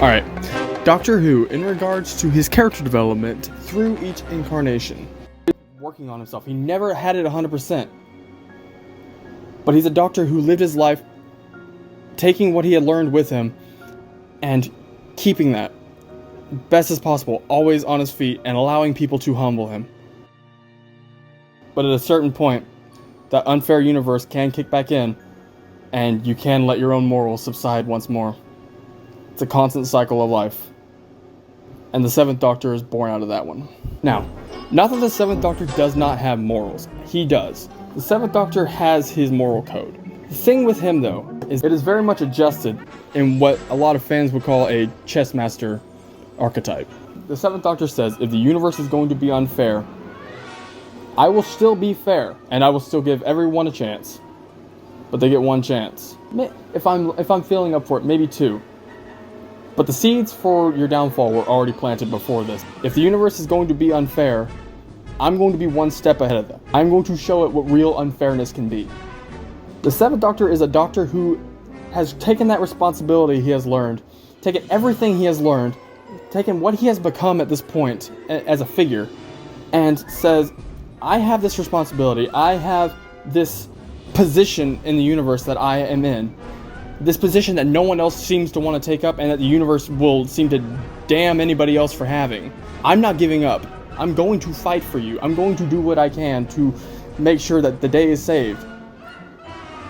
Alright, Doctor Who, in regards to his character development through each incarnation, working on himself. He never had it 100%. But he's a doctor who lived his life taking what he had learned with him and keeping that best as possible, always on his feet and allowing people to humble him. But at a certain point, that unfair universe can kick back in and you can let your own morals subside once more. It's a constant cycle of life. And the 7th Doctor is born out of that one. Now, not that the 7th Doctor does not have morals. He does. The 7th Doctor has his moral code. The thing with him, though, is it is very much adjusted in what a lot of fans would call a chess master archetype. The 7th Doctor says, if the universe is going to be unfair, I will still be fair, and I will still give everyone a chance. But they get one chance. If I'm feeling up for it, maybe 2. But the seeds for your downfall were already planted before this. If the universe is going to be unfair, I'm going to be one step ahead of them. I'm going to show it what real unfairness can be. The 7th Doctor is a doctor who has taken that responsibility he has learned, taken everything he has learned, taken what he has become at this point as a figure, and says, I have this responsibility, I have this position in the universe that I am in. This position that no one else seems to want to take up and that the universe will seem to damn anybody else for having. I'm not giving up. I'm going to fight for you. I'm going to do what I can to make sure that the day is saved.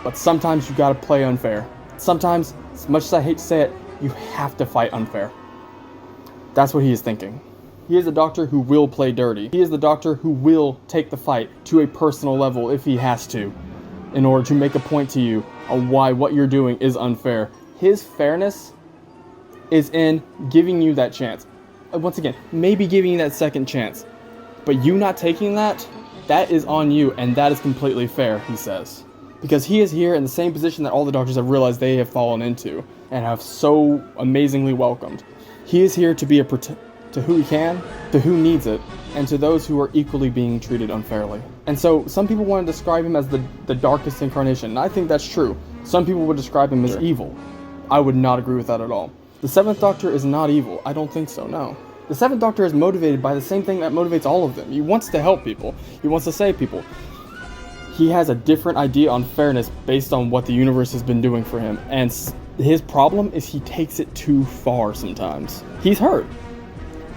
But sometimes you gotta play unfair. Sometimes, as much as I hate to say it, you have to fight unfair. That's what he is thinking. He is a doctor who will play dirty. He is the doctor who will take the fight to a personal level if he has to, in order to make a point to you on why what you're doing is unfair. His fairness is in giving you that chance. Once again, maybe giving you that second chance. But you not taking that, that is on you, and that is completely fair, he says. Because he is here in the same position that all the doctors have realized they have fallen into, and have so amazingly welcomed. He is here to be to who he can, to who needs it, and to those who are equally being treated unfairly. And so, some people want to describe him as the darkest incarnation, and I think that's true. Some people would describe him as evil. I would not agree with that at all. The 7th Doctor is not evil. I don't think so, no. The 7th Doctor is motivated by the same thing that motivates all of them. He wants to help people. He wants to save people. He has a different idea on fairness based on what the universe has been doing for him. And his problem is he takes it too far sometimes. He's hurt.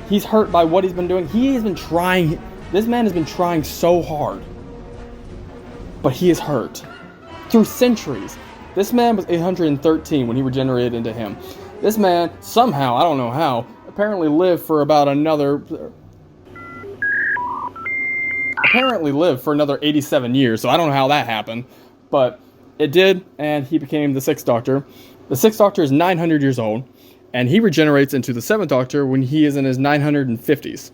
He's hurt by what he's been doing. He has been trying. This man has been trying so hard. But he is hurt. Through centuries. This man was 813 when he regenerated into him. This man, somehow, I don't know how, apparently lived for another 87 years, so I don't know how that happened. But it did, and he became the 6th Doctor. The 6th Doctor is 900 years old, and he regenerates into the 7th Doctor when he is in his 950s.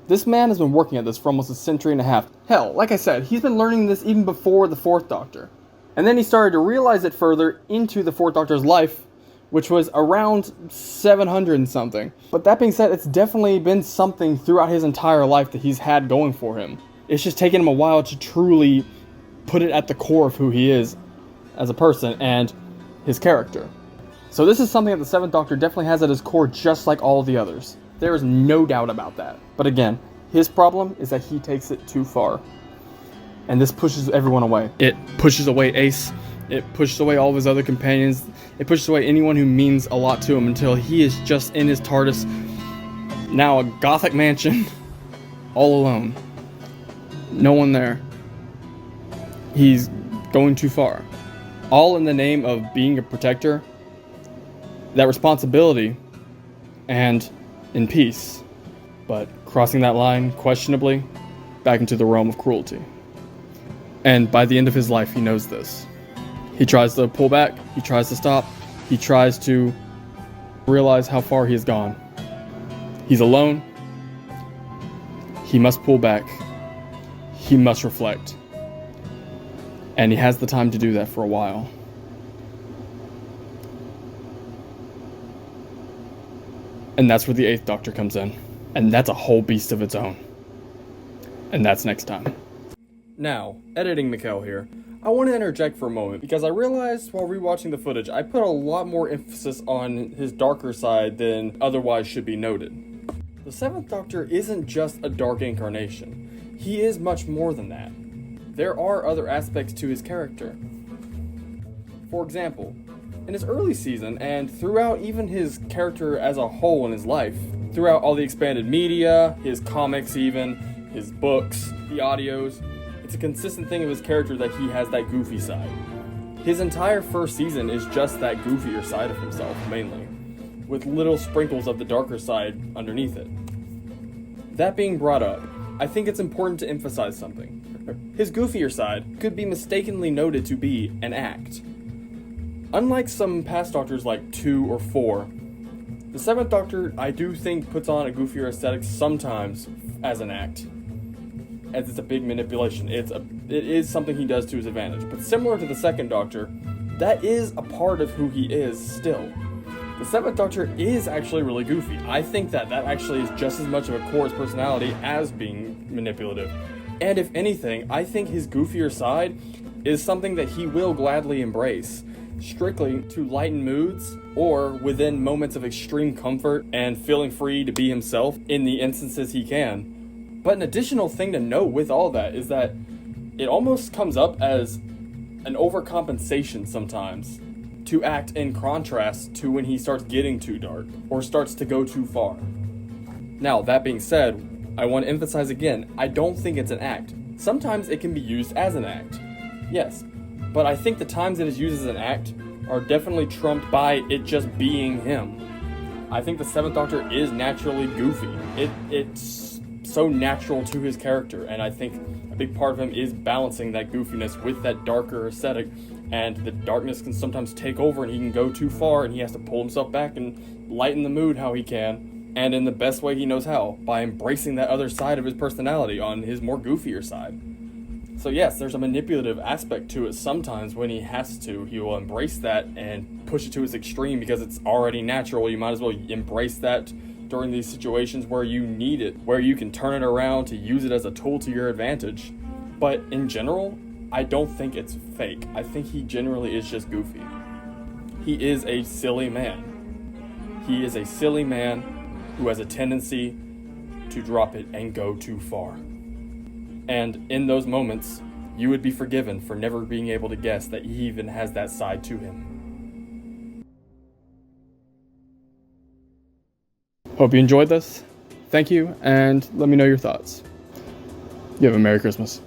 This man has been working at this for almost a century and a half. Hell, like I said, he's been learning this even before the 4th Doctor. And then he started to realize it further into the 4th Doctor's life, which was around 700 and something. But that being said, it's definitely been something throughout his entire life that he's had going for him. It's just taken him a while to truly put it at the core of who he is as a person and his character. So this is something that the 7th Doctor definitely has at his core, just like all the others. There is no doubt about that. But again, his problem is that he takes it too far. And this pushes everyone away. It pushes away Ace. It pushes away all of his other companions. It pushes away anyone who means a lot to him until he is just in his TARDIS, now a gothic mansion, all alone. No one there. He's going too far. All in the name of being a protector, that responsibility, and in peace. But crossing that line, questionably, back into the realm of cruelty. And by the end of his life, he knows this. He tries to pull back, he tries to stop, he tries to realize how far he has gone. He's alone. He must pull back. He must reflect. And he has the time to do that for a while. And that's where the 8th Doctor comes in. And that's a whole beast of its own. And that's next time. Now, editing Mikkel here, I want to interject for a moment because I realized while rewatching the footage, I put a lot more emphasis on his darker side than otherwise should be noted. The Seventh Doctor isn't just a dark incarnation. He is much more than that. There are other aspects to his character. For example, in his early season, and throughout even his character as a whole in his life, throughout all the expanded media, his comics even, his books, the audios, it's a consistent thing of his character that he has that goofy side. His entire first season is just that goofier side of himself, mainly, with little sprinkles of the darker side underneath it. That being brought up, I think it's important to emphasize something. His goofier side could be mistakenly noted to be an act. Unlike some past Doctors like 2 or 4, the Seventh Doctor, I do think, puts on a goofier aesthetic sometimes as an act, as it's a big manipulation. It is something he does to his advantage. But similar to the Second Doctor, that is a part of who he is still. The Seventh Doctor is actually really goofy. I think that actually is just as much of a core of his personality as being manipulative. And if anything, I think his goofier side is something that he will gladly embrace, strictly to lighten moods or within moments of extreme comfort and feeling free to be himself in the instances he can. But an additional thing to note with all that is that it almost comes up as an overcompensation sometimes to act in contrast to when he starts getting too dark or starts to go too far. Now, that being said, I want to emphasize again, I don't think it's an act. Sometimes it can be used as an act, yes, but I think the times it is used as an act are definitely trumped by it just being him. I think the Seventh Doctor is naturally goofy. It's so natural to his character, and I think a big part of him is balancing that goofiness with that darker aesthetic, and the darkness can sometimes take over and he can go too far and he has to pull himself back and lighten the mood how he can, and in the best way he knows how, by embracing that other side of his personality on his more goofier side. So yes, there's a manipulative aspect to it sometimes when he has to. He will embrace that and push it to its extreme because it's already natural. You might as well embrace that during these situations where you need it, where you can turn it around to use it as a tool to your advantage. But in general, I don't think it's fake. I think he generally is just goofy. He is a silly man. He is a silly man who has a tendency to drop it and go too far. And in those moments, you would be forgiven for never being able to guess that he even has that side to him. Hope you enjoyed this. Thank you, and let me know your thoughts. You have a Merry Christmas.